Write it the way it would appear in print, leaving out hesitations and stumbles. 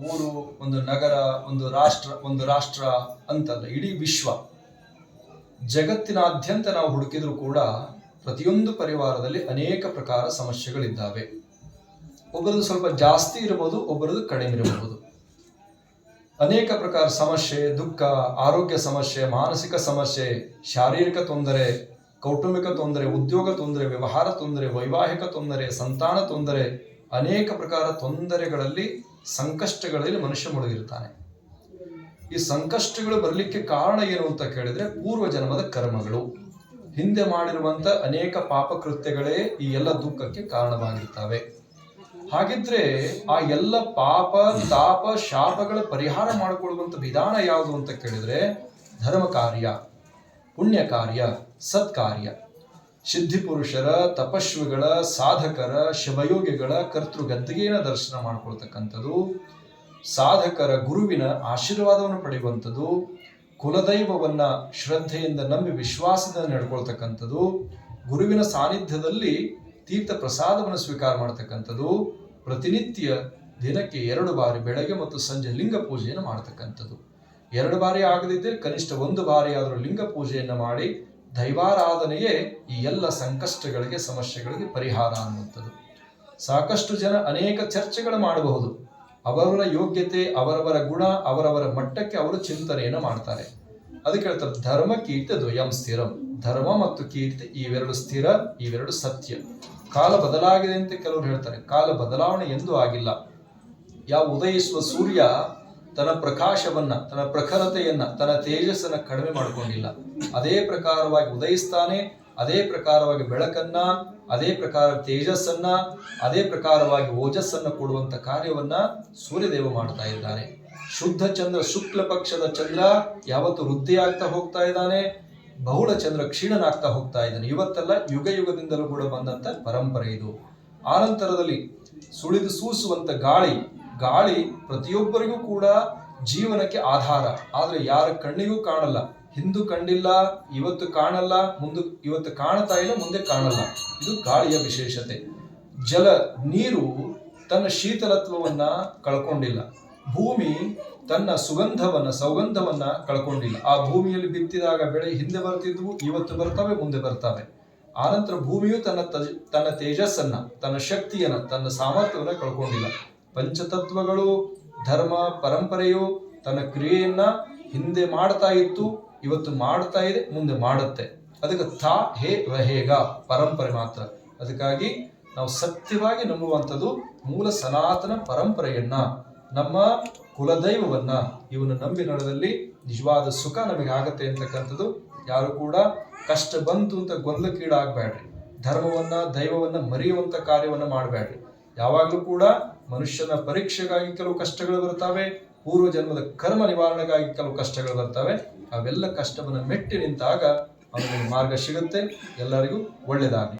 ಊರು, ಒಂದು ನಗರ, ಒಂದು ರಾಷ್ಟ್ರ ಅಂತಲ್ಲ, ಇಡೀ ವಿಶ್ವ ಜಗತ್ತಿನಾದ್ಯಂತ ನಾವು ಹುಡುಕಿದ್ರು ಕೂಡ ಪ್ರತಿಯೊಂದು ಪರಿವಾರದಲ್ಲಿ ಅನೇಕ ಪ್ರಕಾರ ಸಮಸ್ಯೆಗಳಿದ್ದಾವೆ. ಒಬ್ಬರದು ಸ್ವಲ್ಪ ಜಾಸ್ತಿ ಇರಬಹುದು, ಒಬ್ಬರದು ಕಡಿಮೆ ಇರಬಹುದು. ಅನೇಕ ಪ್ರಕಾರ ಸಮಸ್ಯೆ, ದುಃಖ, ಆರೋಗ್ಯ ಸಮಸ್ಯೆ, ಮಾನಸಿಕ ಸಮಸ್ಯೆ, ಶಾರೀರಿಕ ತೊಂದರೆ, ಕೌಟುಂಬಿಕ ತೊಂದರೆ, ಉದ್ಯೋಗ ತೊಂದರೆ, ವ್ಯವಹಾರ ತೊಂದರೆ, ವೈವಾಹಿಕ ತೊಂದರೆ, ಸಂತಾನ ತೊಂದರೆ, ಅನೇಕ ಪ್ರಕಾರ ತೊಂದರೆಗಳಲ್ಲಿ, ಸಂಕಷ್ಟಗಳಲ್ಲಿ ಮನುಷ್ಯ ಮುಳುಗಿರ್ತಾನೆ. ಈ ಸಂಕಷ್ಟಗಳು ಬರಲಿಕ್ಕೆ ಕಾರಣ ಏನು ಅಂತ ಕೇಳಿದ್ರೆ ಪೂರ್ವ ಜನ್ಮದ ಕರ್ಮಗಳು, ಹಿಂದೆ ಮಾಡಿರುವಂತ ಅನೇಕ ಪಾಪ ಕೃತ್ಯಗಳೇ ಈ ಎಲ್ಲ ದುಃಖಕ್ಕೆ ಕಾರಣವಾಗಿರ್ತವೆ. ಹಾಗಿದ್ರೆ ಆ ಎಲ್ಲ ಪಾಪ ತಾಪ ಶಾಪಗಳ ಪರಿಹಾರ ಮಾಡಿಕೊಳ್ಳುವಂತ ವಿಧಾನ ಯಾವುದು ಅಂತ ಕೇಳಿದ್ರೆ ಧರ್ಮ ಕಾರ್ಯ, ಪುಣ್ಯ ಕಾರ್ಯ, ಸತ್ಕಾರ್ಯ. ಸಿದ್ಧಿಪುರುಷರ, ತಪಸ್ವಿಗಳ, ಸಾಧಕರ, ಶಿವಯೋಗಿಗಳ ಕರ್ತೃಗದ್ದಿಗೆಯ ದರ್ಶನ ಮಾಡ್ಕೊಳ್ತಕ್ಕಂಥದ್ದು, ಸಾಧಕರ ಗುರುವಿನ ಆಶೀರ್ವಾದವನ್ನು ಪಡೆಯುವಂಥದ್ದು, ಕುಲದೈವವನ್ನ ಶ್ರದ್ಧೆಯಿಂದ ನಂಬಿ ವಿಶ್ವಾಸದಿಂದ ನಡ್ಕೊಳ್ತಕ್ಕಂಥದ್ದು, ಗುರುವಿನ ಸಾನ್ನಿಧ್ಯದಲ್ಲಿ ತೀರ್ಥ ಪ್ರಸಾದವನ್ನು ಸ್ವೀಕಾರ ಮಾಡತಕ್ಕಂಥದ್ದು, ಪ್ರತಿನಿತ್ಯ ದಿನಕ್ಕೆ 2 ಬಾರಿ ಬೆಳಗ್ಗೆ ಮತ್ತು ಸಂಜೆ ಲಿಂಗ ಪೂಜೆಯನ್ನು ಮಾಡತಕ್ಕಂಥದ್ದು. 2 ಬಾರಿ ಆಗದಿದ್ದರೆ ಕನಿಷ್ಠ 1 ಬಾರಿ ಆದರೂ ಲಿಂಗ ಪೂಜೆಯನ್ನು ಮಾಡಿ ದೈವಾರಾಧನೆಯೇ ಈ ಎಲ್ಲ ಸಂಕಷ್ಟಗಳಿಗೆ, ಸಮಸ್ಯೆಗಳಿಗೆ ಪರಿಹಾರ ಅನ್ನುವಂಥದ್ದು. ಸಾಕಷ್ಟು ಜನ ಅನೇಕ ಚರ್ಚೆಗಳು ಮಾಡಬಹುದು. ಅವರವರ ಯೋಗ್ಯತೆ, ಅವರವರ ಗುಣ, ಅವರವರ ಮಟ್ಟಕ್ಕೆ ಅವರು ಚಿಂತನೆಯನ್ನು ಮಾಡ್ತಾರೆ. ಅದಕ್ಕೆ ಹೇಳ್ತಾರೆ ಧರ್ಮ ಕೀರ್ತಿ ದ್ವಯಂ ಸ್ಥಿರಂ. ಧರ್ಮ ಮತ್ತು ಕೀರ್ತಿ ಇವೆರಡು ಸ್ಥಿರ, ಇವೆರಡು ಸತ್ಯ. ಕಾಲ ಬದಲಾಗಿದೆ ಅಂತ ಕೆಲವರು ಹೇಳ್ತಾರೆ. ಕಾಲ ಬದಲಾವಣೆ ಎಂದೂ ಆಗಿಲ್ಲ. ಯಾವ ಉದಯಿಸುವ ಸೂರ್ಯ ತನ್ನ ಪ್ರಕಾಶವನ್ನ, ತನ್ನ ಪ್ರಖರತೆಯನ್ನ, ತನ್ನ ತೇಜಸ್ಸನ್ನ ಕಡಿಮೆ ಮಾಡಿಕೊಂಡಿಲ್ಲ. ಅದೇ ಪ್ರಕಾರವಾಗಿ ಉದಯಿಸ್ತಾನೆ, ಅದೇ ಪ್ರಕಾರವಾಗಿ ಬೆಳಕನ್ನ, ಅದೇ ಪ್ರಕಾರ ತೇಜಸ್ಸನ್ನ, ಅದೇ ಪ್ರಕಾರವಾಗಿ ಓಜಸ್ಸನ್ನ ಕೊಡುವಂತ ಕಾರ್ಯವನ್ನ ಸೂರ್ಯದೇವ ಮಾಡ್ತಾ ಇದ್ದಾನೆ. ಶುದ್ಧ ಚಂದ್ರ, ಶುಕ್ಲ ಪಕ್ಷದ ಚಂದ್ರ ಯಾವತ್ತು ವೃದ್ಧಿ ಆಗ್ತಾ ಹೋಗ್ತಾ ಇದ್ದಾನೆ, ಬಹುಳ ಚಂದ್ರ ಕ್ಷೀಣನಾಗ್ತಾ ಹೋಗ್ತಾ ಇದ್ದಾನೆ. ಇವತ್ತೆಲ್ಲ ಯುಗ ಯುಗದಿಂದಲೂ ಕೂಡ ಬಂದಂತ ಪರಂಪರೆ ಇದು. ಆನಂತರದಲ್ಲಿ ಸುಳಿದು ಸೂಸುವಂತ ಗಾಳಿ ಪ್ರತಿಯೊಬ್ಬರಿಗೂ ಕೂಡ ಜೀವನಕ್ಕೆ ಆಧಾರ. ಆದ್ರೆ ಯಾರ ಕಣ್ಣಿಗೂ ಕಾಣಲ್ಲ. ಹಿಂದೂ ಕಂಡಿಲ್ಲ, ಇವತ್ತು ಕಾಣಲ್ಲ, ಇವತ್ತು ಕಾಣ್ತಾ ಇಲ್ಲ, ಮುಂದೆ ಕಾಣಲ್ಲ. ಇದು ಗಾಳಿಯ ವಿಶೇಷತೆ. ನೀರು ತನ್ನ ಶೀತಲತ್ವವನ್ನ ಕಳ್ಕೊಂಡಿಲ್ಲ. ಭೂಮಿ ತನ್ನ ಸೌಗಂಧವನ್ನ ಕಳ್ಕೊಂಡಿಲ್ಲ. ಆ ಭೂಮಿಯಲ್ಲಿ ಬಿತ್ತಿದಾಗ ಬೆಳೆ ಹಿಂದೆ ಬರ್ತಿದ್ವು, ಇವತ್ತು ಬರ್ತವೆ, ಮುಂದೆ ಬರ್ತವೆ. ಆನಂತರ ಭೂಮಿಯು ತನ್ನ ತೇಜಸ್ಸನ್ನ, ತನ್ನ ಶಕ್ತಿಯನ್ನ, ತನ್ನ ಸಾಮರ್ಥ್ಯವನ್ನ ಕಳ್ಕೊಂಡಿಲ್ಲ. ಪಂಚತತ್ವಗಳು, ಧರ್ಮ ಪರಂಪರೆಯು ತನ್ನ ಕ್ರಿಯೆಯನ್ನ ಹಿಂದೆ ಮಾಡ್ತಾ ಇತ್ತು, ಇವತ್ತು ಮಾಡ್ತಾ ಇದೆ, ಮುಂದೆ ಮಾಡುತ್ತೆ. ಅದಕ್ಕೆ ಹೇ ವಹೇಗ ಪರಂಪರೆ ಮಾತ್ರ. ಅದಕ್ಕಾಗಿ ನಾವು ಸತ್ಯವಾಗಿ ನಂಬುವಂಥದ್ದು ಮೂಲ ಸನಾತನ ಪರಂಪರೆಯನ್ನ, ನಮ್ಮ ಕುಲದೈವವನ್ನ. ಇವನು ನಂಬಿ ನಡೆದಲ್ಲಿ ನಿಜವಾದ ಸುಖ ನಮಗೆ ಆಗತ್ತೆ ಅಂತಕ್ಕಂಥದ್ದು. ಯಾರು ಕೂಡ ಕಷ್ಟ ಬಂತು ಅಂತ ಗೊಂದಲಕ್ಕೀಡಾಗಬೇಡ್ರಿ. ಧರ್ಮವನ್ನ, ದೈವವನ್ನ ಮರೆಯುವಂತ ಕಾರ್ಯವನ್ನ ಮಾಡಬೇಡ್ರಿ. ಯಾವಾಗಲೂ ಕೂಡ ಮನುಷ್ಯನ ಪರೀಕ್ಷೆಗಾಗಿ ಕೆಲವು ಕಷ್ಟಗಳು ಬರ್ತವೆ, ಪೂರ್ವ ಜನ್ಮದ ಕರ್ಮ ನಿವಾರಣೆಗಾಗಿ ಕೆಲವು ಕಷ್ಟಗಳು ಬರ್ತವೆ. ಅವೆಲ್ಲ ಕಷ್ಟವನ್ನು ಮೆಟ್ಟಿ ನಿಂತಾಗ ಅವನಿಗೆ ಮಾರ್ಗ ಸಿಗುತ್ತೆ. ಎಲ್ಲರಿಗೂ ಒಳ್ಳೆಯದಾಗಲಿ.